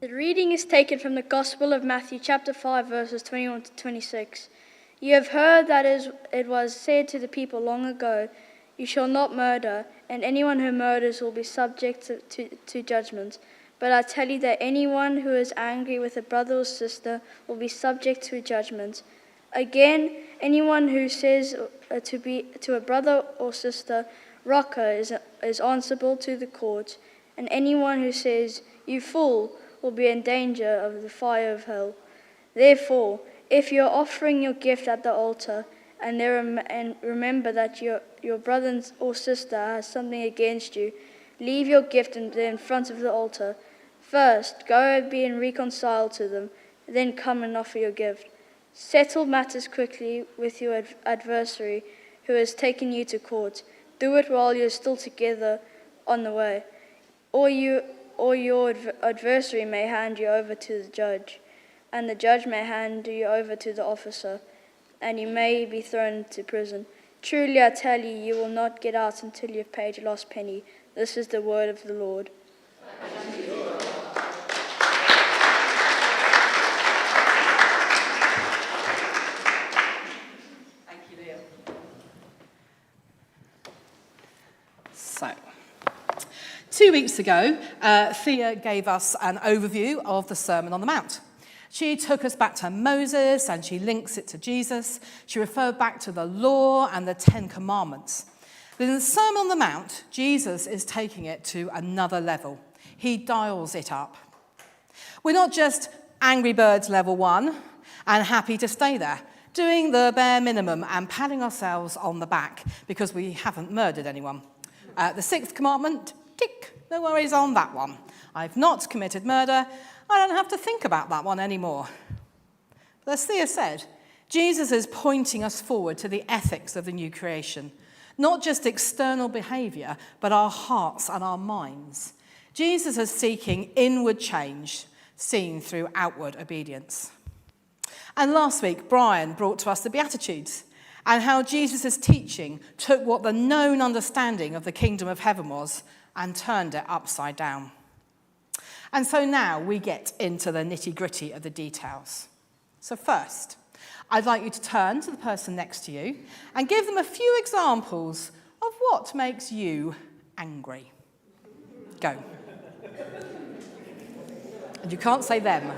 The reading is taken from the Gospel of Matthew chapter 5 verses 21 to 26. You have heard that it was said to the people long ago, "You shall not murder, and anyone who murders will be subject to judgment." But I tell you that anyone who is angry with a brother or sister will be subject to judgment. Again, anyone who says to a brother or sister, "Raca," is answerable to the court, and anyone who says, "You fool," will be in danger of the fire of hell. Therefore, if you are offering your gift at the altar, and remember that your brother or sister has something against you, leave your gift in front of the altar. First, go and be reconciled to them, then come and offer your gift. Settle matters quickly with your adversary who has taken you to court. Do it while you are still together on the way, or your adversary may hand you over to the judge, and the judge may hand you over to the officer, and you may be thrown into prison. Truly I tell you, you will not get out until you have paid your last penny. This is the word of the Lord. Thank you, Leah. So, 2 weeks ago, Thea gave us an overview of the Sermon on the Mount. She took us back to Moses and she links it to Jesus. She referred back to the law and the 10 Commandments. But in the Sermon on the Mount, Jesus is taking it to another level. He dials it up. We're not just Angry Birds level 1 and happy to stay there, doing the bare minimum and patting ourselves on the back because we haven't murdered anyone. The 6th commandment, tick, no worries on that one. I've not committed murder. I don't have to think about that one anymore. But as Thea said, Jesus is pointing us forward to the ethics of the new creation. Not just external behaviour, but our hearts and our minds. Jesus is seeking inward change, seen through outward obedience. And last week, Brian brought to us the Beatitudes and how Jesus' teaching took what the known understanding of the kingdom of heaven was and turned it upside down. And so now we get into the nitty-gritty of the details. So first, I'd like you to turn to the person next to you and give them a few examples of what makes you angry. Go. And you can't say them.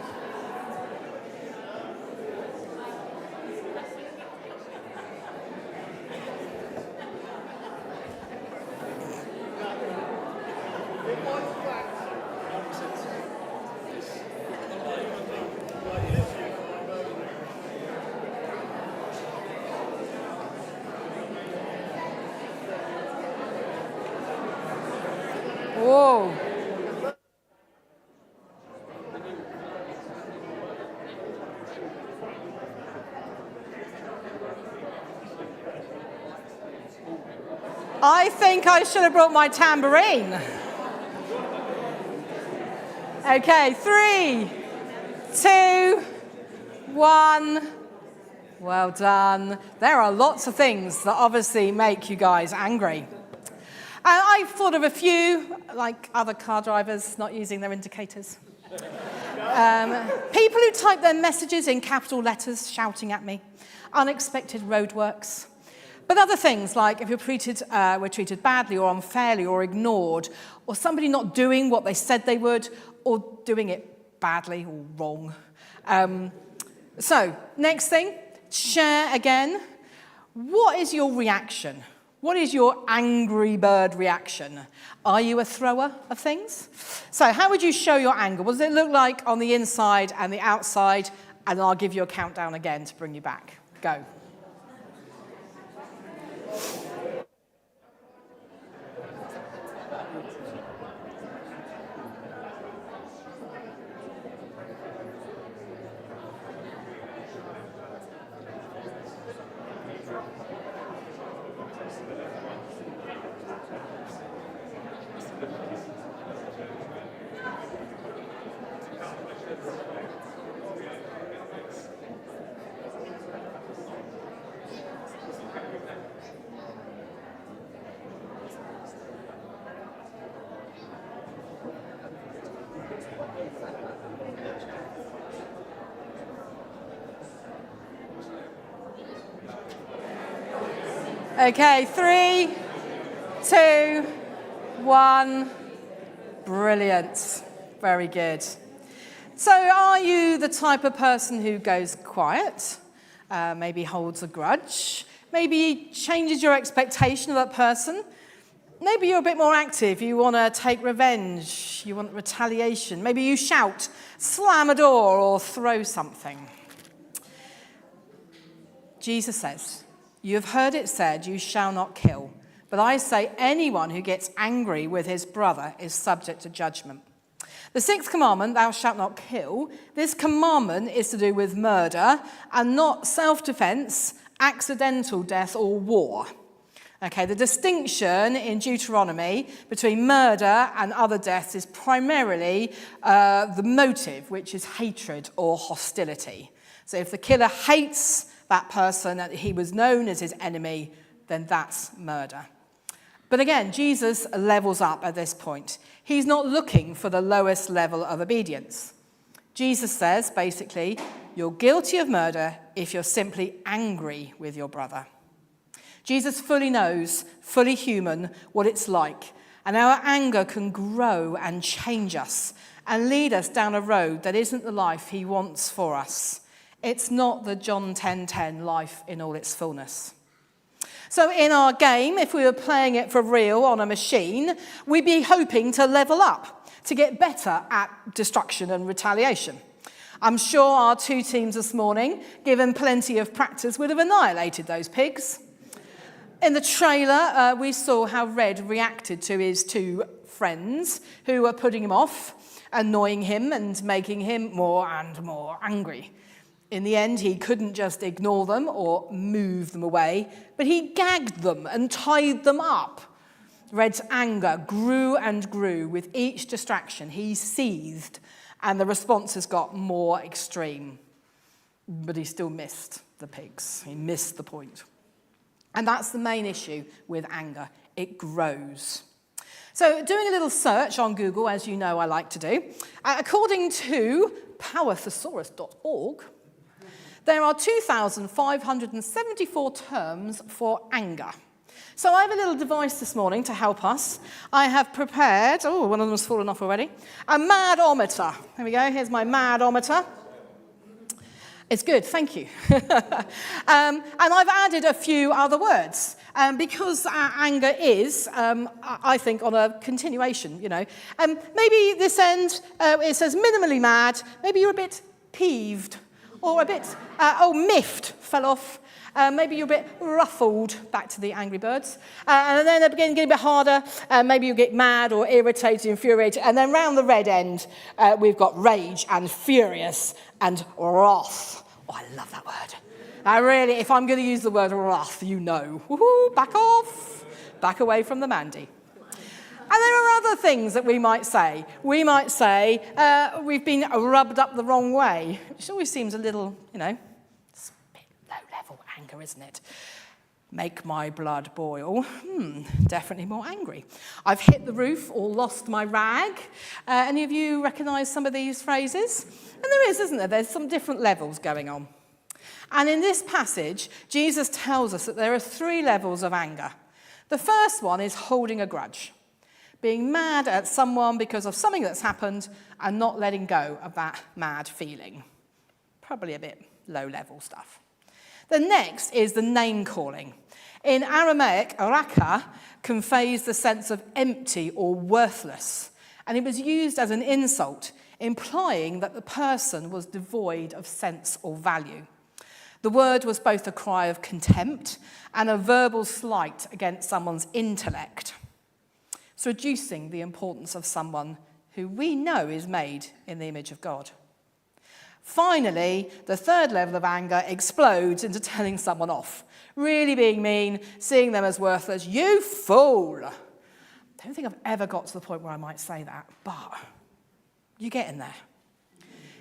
Whoa. I think I should have brought my tambourine. Okay, 3, 2, 1. Well done. There are lots of things that obviously make you guys angry. I've thought of a few, like other car drivers not using their indicators. People who type their messages in capital letters shouting at me. Unexpected roadworks. But other things like if we're treated badly or unfairly or ignored, or somebody not doing what they said they would, or doing it badly or wrong. So, next thing, share again. What is your reaction? What is your angry bird reaction? Are you a thrower of things? So how would you show your anger? What does it look like on the inside and the outside? And I'll give you a countdown again to bring you back. Go. Okay, 3, 2, 1. Brilliant. Very good. So are you the type of person who goes quiet, maybe holds a grudge, maybe changes your expectation of that person? Maybe you're a bit more active, you want to take revenge, you want retaliation. Maybe you shout, slam a door, or throw something. Jesus says, "You have heard it said, you shall not kill. But I say anyone who gets angry with his brother is subject to judgment." The sixth commandment, thou shalt not kill, this commandment is to do with murder and not self-defense, accidental death, or war. Okay, the distinction in Deuteronomy between murder and other deaths is primarily the motive, which is hatred or hostility. So if the killer hates that person, that he was known as his enemy, then that's murder. But again, Jesus levels up at this point. He's not looking for the lowest level of obedience. Jesus says, basically, you're guilty of murder if you're simply angry with your brother. Jesus fully knows, fully human, what it's like. And our anger can grow and change us and lead us down a road that isn't the life he wants for us. It's not the John 10:10 life in all its fullness. So in our game, if we were playing it for real on a machine, we'd be hoping to level up, to get better at destruction and retaliation. I'm sure our two teams this morning, given plenty of practice, would have annihilated those pigs. In the trailer, we saw how Red reacted to his two friends who were putting him off, annoying him and making him more and more angry. In the end, he couldn't just ignore them or move them away, but he gagged them and tied them up. Red's anger grew and grew with each distraction. He seethed, and the responses got more extreme. But he still missed the pigs. He missed the point. And that's the main issue with anger. It grows. So doing a little search on Google, as you know I like to do, according to powerthesaurus.org, there are 2,574 terms for anger. So I have a little device this morning to help us. I have prepared, one of them has fallen off already, a madometer. Here we go, here's my madometer. It's good, thank you. And I've added a few other words because anger is, I think, on a continuation, maybe this end, it says minimally mad, maybe you're a bit peeved, or a bit, miffed, fell off. Maybe you're a bit ruffled, back to the Angry Birds. And then they begin getting a bit harder. Maybe you get mad or irritated, infuriated. And then round the red end, we've got rage and furious and wrath. Oh, I love that word. Really, if I'm going to use the word wrath, you know. Woohoo, back off. Back away from the Mandy. And there are other things that we might say. We might say, we've been rubbed up the wrong way, which always seems a little, it's a bit low-level anger, isn't it? Make my blood boil. Definitely more angry. I've hit the roof or lost my rag. Any of you recognise some of these phrases? And there is, isn't there? There's some different levels going on. And in this passage, Jesus tells us that there are 3 levels of anger. The first one is holding a grudge. Being mad at someone because of something that's happened and not letting go of that mad feeling. Probably a bit low-level stuff. The next is the name-calling. In Aramaic, raka conveys the sense of empty or worthless, and it was used as an insult, implying that the person was devoid of sense or value. The word was both a cry of contempt and a verbal slight against someone's intellect. It's reducing the importance of someone who we know is made in the image of God. Finally, the third level of anger explodes into telling someone off, really being mean, seeing them as worthless. You fool! I don't think I've ever got to the point where I might say that, but you get in there.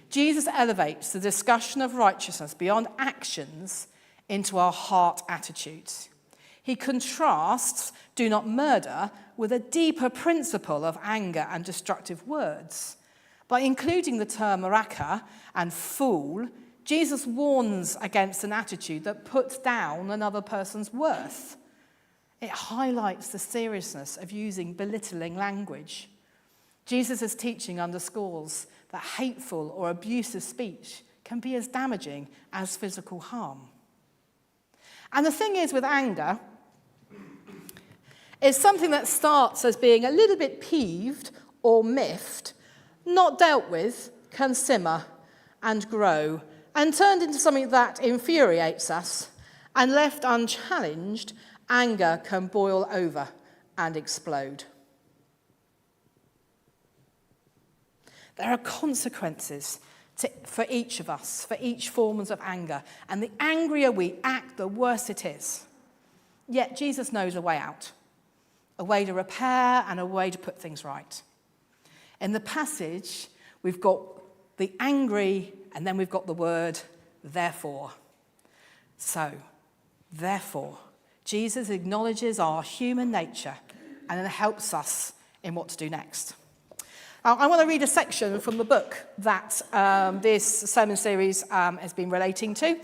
Jesus elevates the discussion of righteousness beyond actions into our heart attitudes. He contrasts do not murder with a deeper principle of anger and destructive words. By including the term raka and fool, Jesus warns against an attitude that puts down another person's worth. It highlights the seriousness of using belittling language. Jesus' teaching underscores that hateful or abusive speech can be as damaging as physical harm. And the thing is with anger, it's something that starts as being a little bit peeved or miffed, not dealt with, can simmer and grow, and turned into something that infuriates us, and left unchallenged, anger can boil over and explode. There are consequences for each of us, for each form of anger, and the angrier we act, the worse it is. Yet Jesus knows a way out, a way to repair and a way to put things right. In the passage, we've got the angry, and then we've got the word therefore. So, therefore, Jesus acknowledges our human nature and then helps us in what to do next. I want to read a section from the book that this sermon series has been relating to,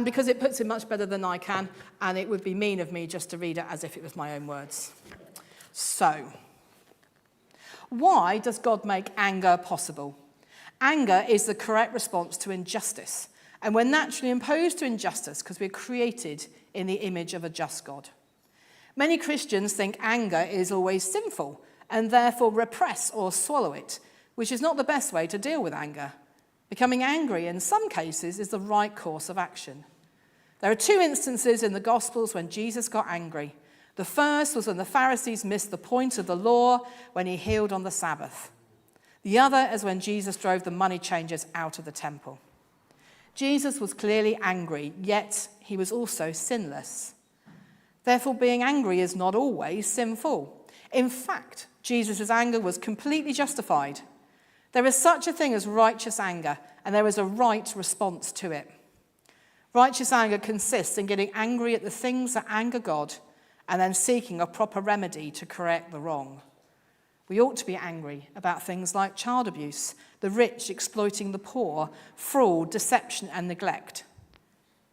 because it puts it much better than I can, and it would be mean of me just to read it as if it was my own words. So, why does God make anger possible? Anger is the correct response to injustice, and we're naturally opposed to injustice because we're created in the image of a just God. Many Christians think anger is always sinful, and therefore repress or swallow it, which is not the best way to deal with anger. Becoming angry in some cases is the right course of action. There are two instances in the Gospels when Jesus got angry. The first was when the Pharisees missed the point of the law when he healed on the Sabbath. The other is when Jesus drove the money changers out of the temple. Jesus was clearly angry, yet he was also sinless. Therefore, being angry is not always sinful. In fact, Jesus' anger was completely justified. There is such a thing as righteous anger, and there is a right response to it. Righteous anger consists in getting angry at the things that anger God and then seeking a proper remedy to correct the wrong. We ought to be angry about things like child abuse, the rich exploiting the poor, fraud, deception, and neglect.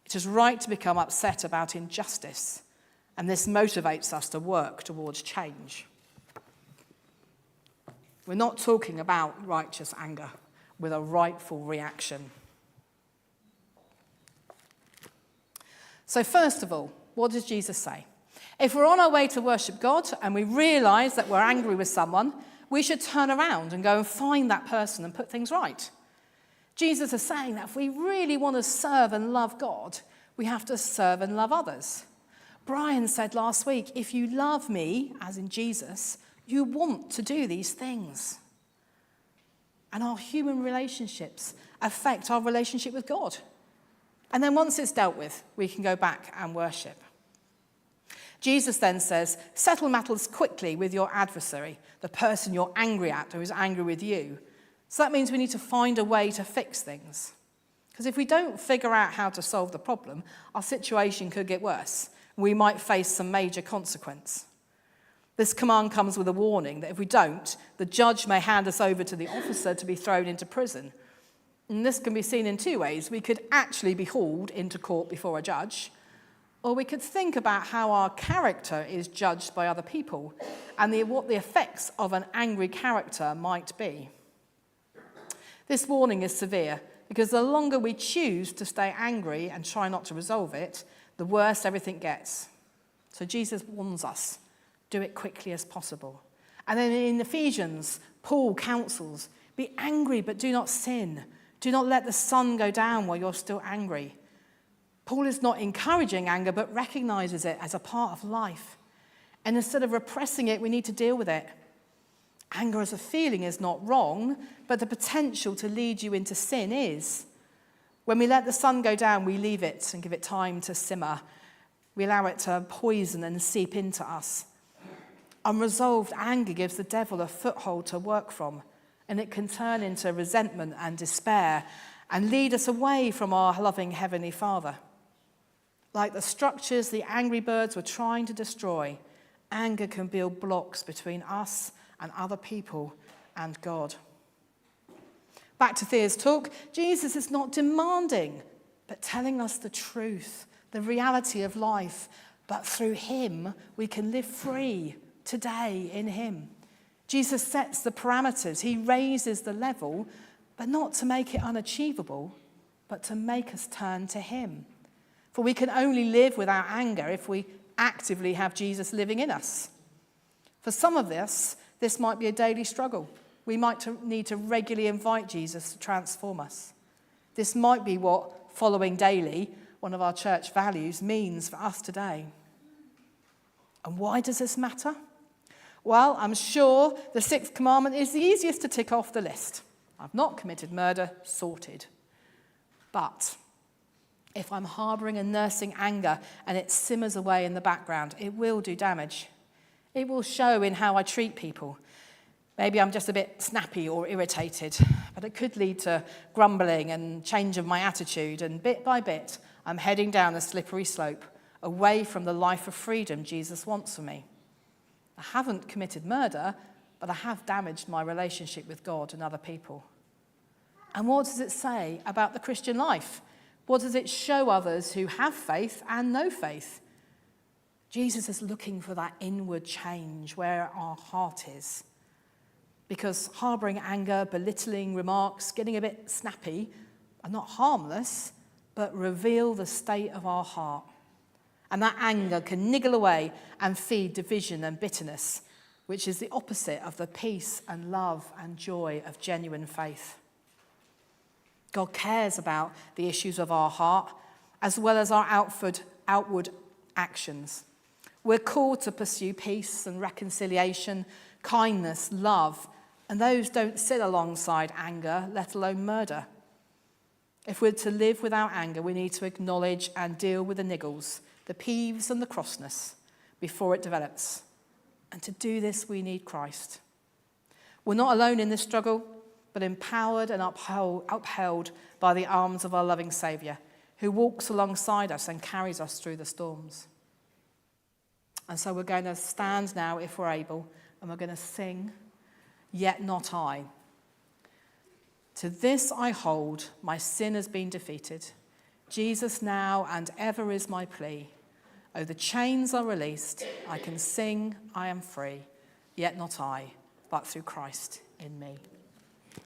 It is right to become upset about injustice, and this motivates us to work towards change. We're not talking about righteous anger with a rightful reaction. So first of all, what does Jesus say? If we're on our way to worship God and we realise that we're angry with someone, we should turn around and go and find that person and put things right. Jesus is saying that if we really want to serve and love God, we have to serve and love others. Brian said last week, if you love me, as in Jesus, you want to do these things. And our human relationships affect our relationship with God. And then once it's dealt with, we can go back and worship. Jesus then says, settle matters quickly with your adversary, the person you're angry at or who's angry with you. So that means we need to find a way to fix things. Because if we don't figure out how to solve the problem, our situation could get worse. We might face some major consequence. This command comes with a warning that if we don't, the judge may hand us over to the officer to be thrown into prison. And this can be seen in two ways. We could actually be hauled into court before a judge, or we could think about how our character is judged by other people and what the effects of an angry character might be. This warning is severe because the longer we choose to stay angry and try not to resolve it, the worse everything gets. So Jesus warns us, do it quickly as possible. And then in Ephesians, Paul counsels, be angry but do not sin. Do not let the sun go down while you're still angry. Paul is not encouraging anger, but recognizes it as a part of life. And instead of repressing it, we need to deal with it. Anger as a feeling is not wrong, but the potential to lead you into sin is. When we let the sun go down, we leave it and give it time to simmer. We allow it to poison and seep into us. Unresolved anger gives the devil a foothold to work from, and it can turn into resentment and despair and lead us away from our loving Heavenly Father. Like the structures the angry birds were trying to destroy, anger can build blocks between us and other people and God. Back to Thea's talk, Jesus is not demanding, but telling us the truth, the reality of life, but through him we can live free today in him. Jesus sets the parameters. He raises the level, but not to make it unachievable, but to make us turn to him. For we can only live without anger if we actively have Jesus living in us. For some of us, this might be a daily struggle. We might need to regularly invite Jesus to transform us. This might be what following daily, one of our church values, means for us today. And why does this matter? Well, I'm sure the sixth commandment is the easiest to tick off the list. I've not committed murder, sorted. But if I'm harbouring and nursing anger and it simmers away in the background, it will do damage. It will show in how I treat people. Maybe I'm just a bit snappy or irritated, but it could lead to grumbling and change of my attitude, and bit by bit, I'm heading down the slippery slope away from the life of freedom Jesus wants for me. I haven't committed murder, but I have damaged my relationship with God and other people. And what does it say about the Christian life? What does it show others who have faith and no faith? Jesus is looking for that inward change where our heart is. Because harbouring anger, belittling remarks, getting a bit snappy are not harmless, but reveal the state of our heart. And that anger can niggle away and feed division and bitterness, which is the opposite of the peace and love and joy of genuine faith. God cares about the issues of our heart as well as our outward actions. We're called to pursue peace and reconciliation, kindness, love, and those don't sit alongside anger, let alone murder. If we're to live without anger, we need to acknowledge and deal with the niggles, the peeves and the crossness before it develops. And to do this, we need Christ. We're not alone in this struggle, but empowered and upheld by the arms of our loving Saviour, who walks alongside us and carries us through the storms. And so we're going to stand now, if we're able, and we're going to sing, "Yet Not I." To this I hold, my sin has been defeated. Jesus now and ever is my plea. Oh, the chains are released. I can sing, I am free. Yet not I, but through Christ in me.